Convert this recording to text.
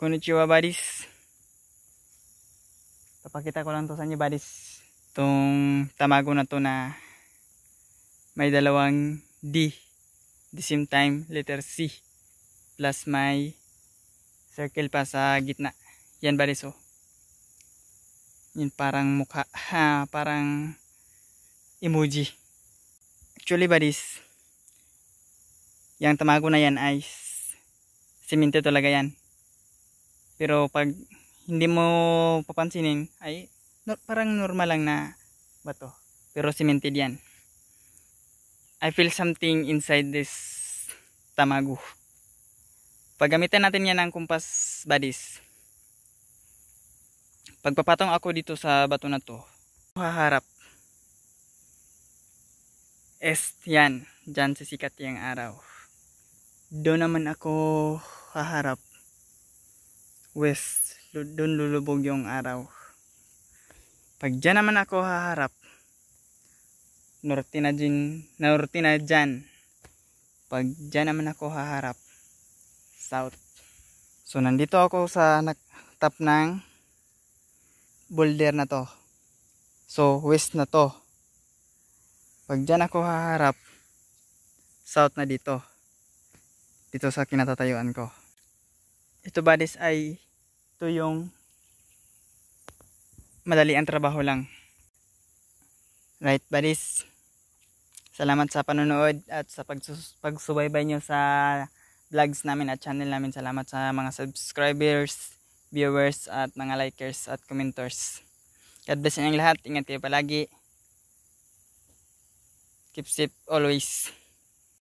Konnichiwa buddies. Papakita ko lang to sa inyo buddies. Itong tamago na to na may dalawang D. The same time letter C. Plus may circle pa sa gitna. Yan buddies oh. Yun parang mukha. Parang emoji. Actually buddies, yung tamago na yan ay simento talaga yan. Pero pag hindi mo papansinin ay parang normal lang na bato. Pero cemented yan. I feel something inside this tamago. Paggamitan natin yan ng kumpas buddies. Pagpapatong ako dito sa bato na to, haharap. Est yan. Diyan sisikat yung araw. Doon naman ako haharap. West, doon lulubog yung araw. Pag dyan naman ako haharap, norte na dyan. Pag dyan naman ako haharap, south. So nandito ako sa top ng boulder na to. So west na to. Pag dyan ako haharap, south na dito. Dito sa kinatatayuan ko. Ito buddies ay ito yung madali ang trabaho lang. Right buddies. Salamat sa panonood at sa pagsubaybay nyo sa vlogs namin at channel namin. Salamat sa mga subscribers, viewers at mga likers at commenters. God bless inyong lahat. Ingat kayo palagi. Keep safe always.